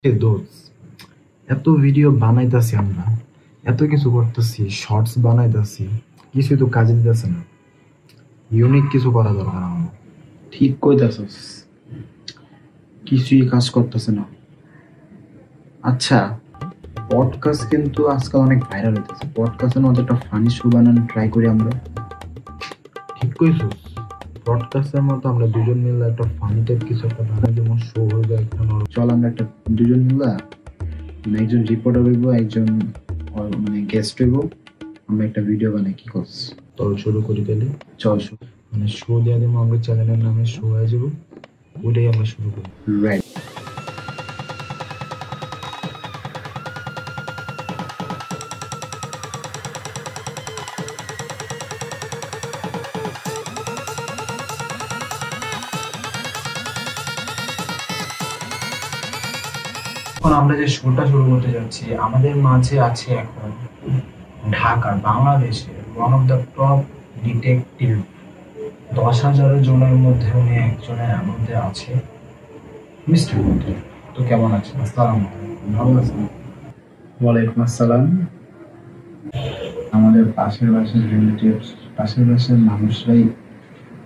দোস্ত, এত ভিডিও বানাইতাছি আমরা, এত কিছু করতেছি, শর্টস বানাইতাছি, কিছু তো কাজে দিতেছে না। ইউনিক কিছু করা দরকার আমার। ঠিক কইতাছস, কিছুই কাজ করতেছে না। আচ্ছা, পডকাস্ট কিন্তু আজকাল অনেক ভাইরাল হইতেছে। পডকাস্টের মধ্যে একটা ফানি শো বানানো ট্রাই করি আমরা। ঠিক কইছস, ব্রডকাস্টের মতো আমরা দুজন মিলে একটা ফানি টাইপ কিছু একটা বানাই দেবো, শো হইবে একটা চল আমরা একটা দুজন মিলা, একজন রিপোর্টার হইব, একজন মানে গেস্ট হইব, আমরা একটা ভিডিও বানাই। কি করছ? চল শুরু করি তাহলে। চল মানে শো দেওয়া দেবো, আমরা চ্যানেলের নামে শো হয়ে যাবো, ওইটাই আমরা শুরু করি। রাইট। এখন আমরা যে শোটা শুরু করতে যাচ্ছি, আমাদের মাঝে আছে এখন ঢাকার বাংলাদেশের one of the top detective, 10,000 জনের মধ্যে উনি একজনের মধ্যে আছে, মিস্টার মন্ত্রী। তো কেমন আছেন? আসসালামু আলাইকুম। ভালো আছেন? ওয়ালাইকুম আসসালাম। আমাদের পাশের বাসার রিলেটিভস, পাশের বাসার মানুষরাই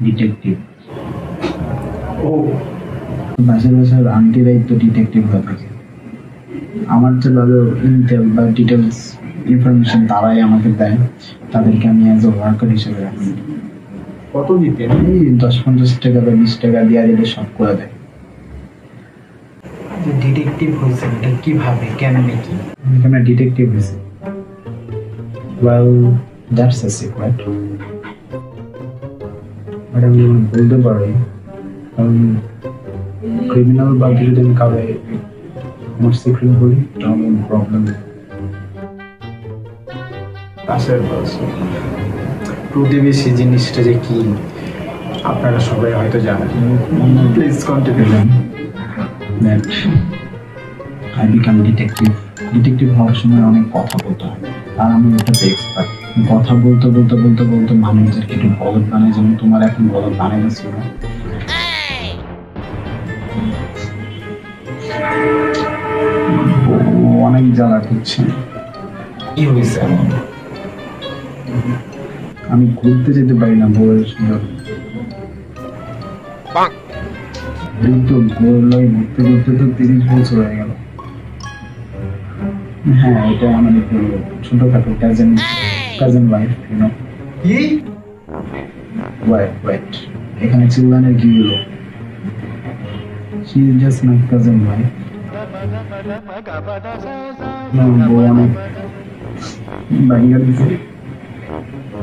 ডিটেকটিভ। ও, পাশের বাসার আন্টিরাই তো ডিটেকটিভ হয়ে থাকে। আমার যে ভালো ইনটেল বা ডিটেলস ইনফরমেশন তারাই আমাকে দেয়, তাদেরকে আমি অ্যাজ এ ওয়ার্কার হিসেবে রাখি। কত দিতেন? এই 10-50 টাকা বা 20 টাকা দিয়ে দিলে সব করে দেয়। যে ডিটেকটিভ হয়েছেন, এটা কিভাবে, কেমনে, কি? এখানে ডিটেকটিভ হয়েছে। Well, that's a secret, but আমি বলতে পারি, কারণ ক্রিমিনাল বা যদি আমি কাউকে আমার সিক্রেট বলি তাহলে প্রবলেম। পাশের বাসা, প্রতিবেশী জিনিসটা যে কি আপনারা সবাই হয়তো জানেন। Please continue. That I become detective. Detective হওয়ার সময় অনেক কথা বলতে হয়, আর আমি ওটাতে এক্সপার্ট। কথা বলতে বলতে বলতে বলতে মানুষদেরকে একটু বলদ বানাই, যেমন তোমার এখন বলদ বানাই গেছিল। অনেক জ্বালা করছে। কি হয়েছে এমন? আমি ঘুরতে যেতে পারি না বউয়ের সুন্দর। তো বউলাই ঘুরতে ঘুরতে তো 30 বছর হয়ে গেল। হ্যাঁ, এটা আমার একটু ছোটখাটো কাজেন ওয়াইফ, ইউনো। কি? ওয়েট, এখানে চিল্লানের কি হলো? She is just my cousin wife. বউ অনেক বাইরে দিছে,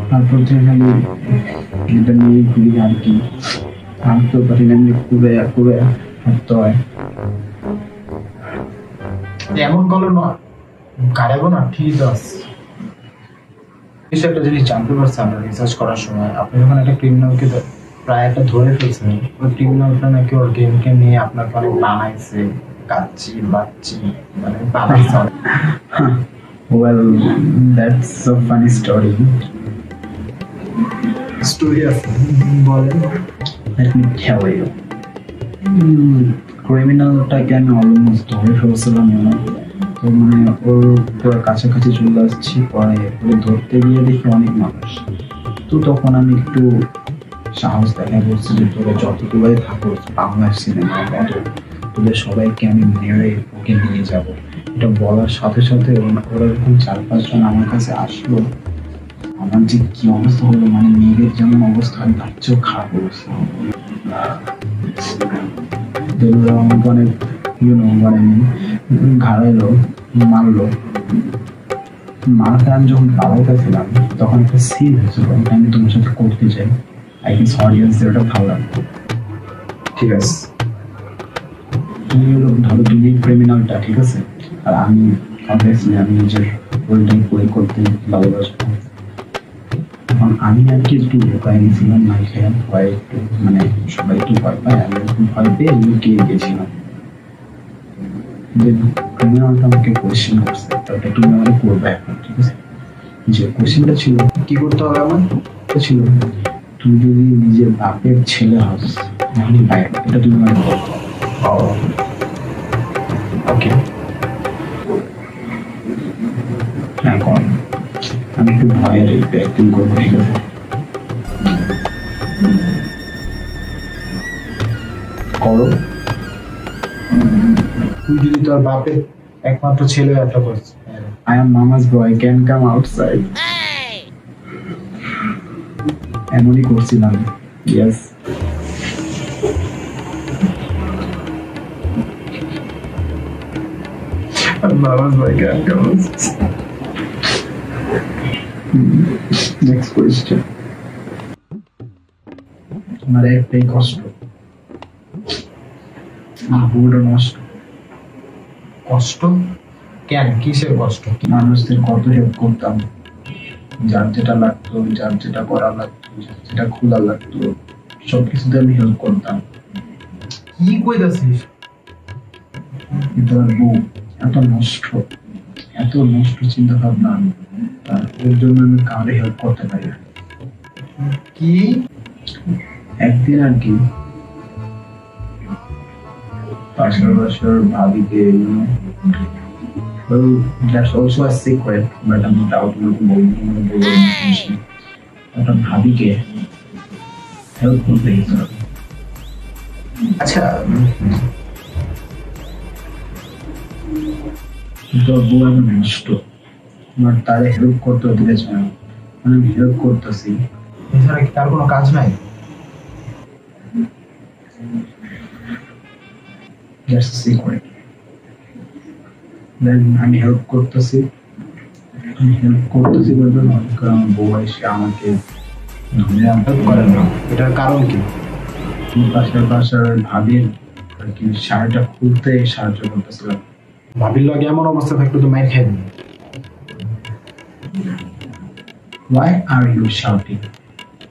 তারপর থেকে খালি এটা নিয়ে ঘুরি আর কি। হাঁটতে পারি না, এমনি কুড়ে হাঁটতে হয়। এমন করলো না, কারাবো না, ঠিক আছে। কিছু একটা জিনিস জানতে পারছি আমরা রিসার্চ করার সময়, আপনি যখন একটা ক্রিমিনালকে প্রায় একটা ধরে ফেলছেন, ওই ক্রিমিনালটা নাকি ওর গেমকে নিয়ে আপনাকে অনেক বানাইছে, কাচ্চি বাচ্চি মানে বানাইছে অনেক। Well, that's a funny story. Story আছে, বলেন। Let me tell you. ক্রিমিনালটাকে আমি অলমোস্ট ধরে ফেলছিলাম, তো মানে ওর পুরো কাছাকাছি চলে আসছি, পরে ওকে ধরতে গিয়ে দেখি অনেক মানুষ। তো তখন আমি একটু সাহস দেখা করছি যে তোরা যতগুলোই থাকো বাংলা সিনেমার মতো, তোদের সবাইকে আমি মেরে ওকে নিয়ে যাব। এটা বলার সাথে সাথে ওরা যখন 4-5 জন আমার কাছে আসলো, আমার যে কি অবস্থা হলো, মানে মেয়েদের যেমন অবস্থা হয় তার চেয়েও খারাপ অবস্থা। আমাকে অনেক মানে ঘাড়াইলো, মারলো। মারতে আমি যখন পালাইতেছিলাম তখন একটা সিন হয়েছিল, ওটা আমি তোমার সাথে করতে চাই। আই গেস অডিয়েন্সদের ওটা ভালো লাগবে। ঠিক আছে, তুমি হলো ধরো তুমি ক্রিমিনালটা, ঠিক আছে, আর আমি অবভিয়াসলি আমি নিজের রোলটাই প্লে করতে ভালোবাসবো। এখন আমি আর কি একটু ভয় গেছিলাম, না খেয়ে ভয় একটু মানে সবাই একটু ভয় পায়, আমি একটু ভয় পেয়ে লুকিয়ে গেছিলাম। ক্রিমিনালটা আমাকে কোয়েশ্চেন করছে, ওটা তুমি আমাকে করবে এখন, ঠিক আছে? যে কোয়েশ্চেনটা ছিল, কি করতে হবে আমার? ছিল তুই যদি নিজের বাপের ছেলে হস, তাহলে বাইরে এটা তুমি আমাকে বলতো। ওকে, এখন আমি একটু ভয়ের অ্যাক্টিং করবো, ঠিক আছে? করো। তুই যদি তোর বাপের একমাত্র ছেলে একটা করছিস, I am mama's boy, can come outside. এমনই করছিলাম, yes. Mama's boy, can come outside. Next question. আমার একটাই কষ্ট, বুড়ো নষ্ট। কষ্ট কেন? কিসের কষ্ট? মানুষদের কত হেল্প করতাম, যার যেটা লাগতো, যার যেটা করা লাগতো, যার যেটা খোলা লাগতো, সবকিছুতে আমি হেল্প করতাম। কি কইতাছিস? কিন্তু আমার বউ এত নষ্ট চিন্তা ভাবনা, এর জন্য আমি কাউরে হেল্প করতে পারি না। কি? একদিন আর কি পাশের ভাবিকে, well, that's also a secret, but আমি তাও তোমাকে বলবো একটা ভাবিকে হেল্প করতে গেছিলাম। আচ্ছা, কিন্তু বউ এখন নষ্ট, আমার তারে হেল্প করতে দিতে চায় না, মানে আমি হেল্প করতেছি। এছাড়া কি তার কোনো কাজ নাই? That's a secret. Then আমি হেল্প করতেছি বলতে কারণ বউ এসে আমাকে হেল্প করেন না, এটার কারণ কি? পাশের ভাবির আর কি শাড়িটা খুলতে সাহায্য করতেছিলাম। ভাবির লগে এমন অবস্থা থাকলে তো মাইর খাই দিবি। Why are you shouting?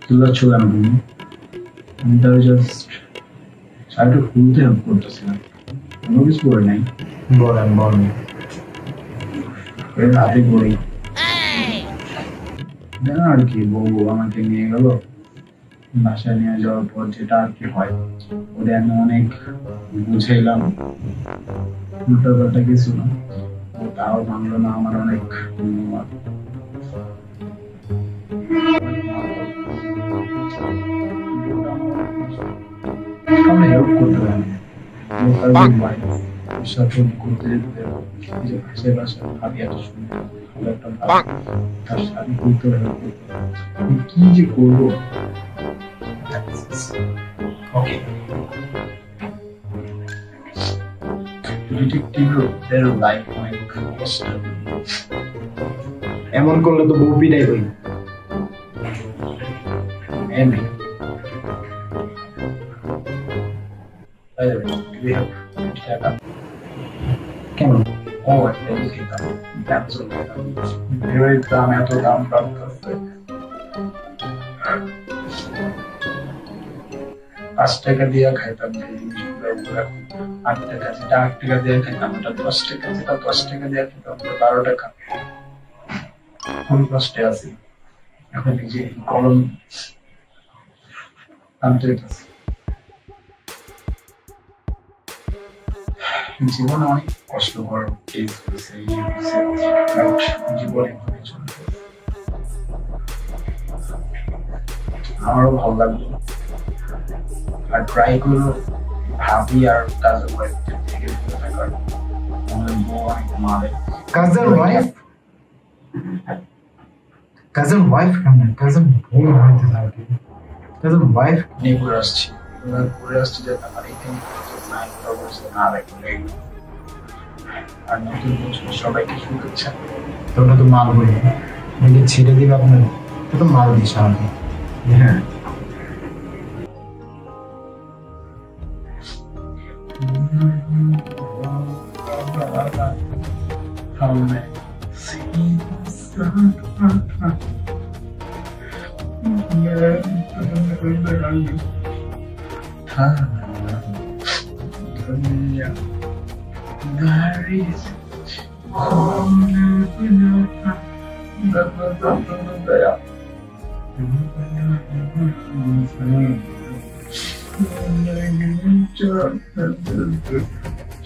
চিল্লাচ্ছ কেন তুমি? আমি তাহলে জাস্ট শাড়িটা খুলতে হেল্প করতেছিলাম, কোনো কিছু করে নাই। বলেন। এর হাতে করেই জানো আর কি, বউ আমাকে নিয়ে গেল, বাসায় নিয়ে যাওয়ার পর যেটা আর কি হয়, ওটা আমি অনেক বুঝাইলাম, উল্টা পাল্টা কিছু না, তাও মানলো না। আমার অনেক হেল্প করতে পারি সাথে ঘুরতে যেতে, ভাষায় ভাবি এত সুন্দর ভালো একটা ভাবি, তার সাথে ঘুরতে হেল্প করতে, আমি কি যে করবো। ওকে, ডিটেকটিভের লাইফ অনেক কষ্ট। এমন করলে তো বউ পিটাই হই। এমনি we have টাকা কেমন? ও একটা দিতাম, ক্যান্সেল করতাম, ভেবে দাম এত দাম রাখতেছে, 5 টাকা দিয়ে খাইতাম যে জিনিসগুলো, 8 টাকা, যেটা 8 টাকা দিয়ে খাইতাম ওটা 10 টাকা, যেটা 10 টাকা দিয়ে খাইতাম ওটা 12 টাকা। খুব কষ্টে আছি এখন, এই যে গরম আনতে হইতেছে। জীবনে অনেক কষ্টকর ফেজ হয়েছে, জীবনে আমারও ভালো লাগলো, আর ট্রাই করলো ভাবি আর কাজের ওয়াইফ থেকে দূরে থাকার। আমাদের বউ অনেক মারে। কাজের ওয়াইফ কেমন? বউ হইতে থাকে, কাজের ওয়াইফ নিয়ে ঘুরে আসছি যে আমার এখানে নাই অবস্থা না রাখলে, আর নতুন বছর সবাইকে শুভেচ্ছা। তোমরা তো মাল বলি নাকি ছেড়ে দিবে আপনার, তো মাল দিস আমাকে। হ্যাঁ,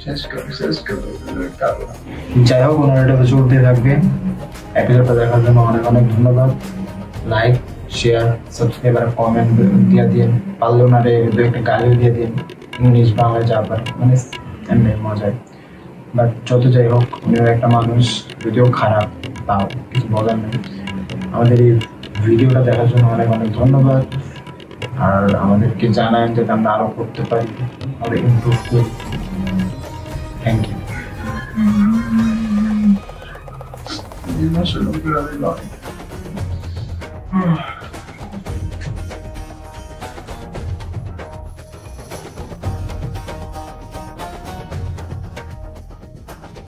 শেষ করে কারণ যাই হোক, ওনার এটা তো চলতে থাকবে। এপিসোডটা দেখার জন্য অনেক অনেক ধন্যবাদ। লাইক, শেয়ার, সাবস্ক্রাইব আর কমেন্ট দিয়ে দিন। পারলে ওনারে দু একটা গালিও দিয়ে দিন, ইংলিশ বাংলায় যা পারে, মানে এমনি মজায়। বাট যত যাই হোক, উনিও একটা মানুষ, যদিও খারাপ, তাও কিছু বলার নেই। আমাদের এই ভিডিওটা দেখার জন্য অনেক অনেক ধন্যবাদ। আর আমাদেরকে জানান যাতে আমরা আরো করতে পারি, আমরা ইমপ্রুভ করি। Thank you. আসলে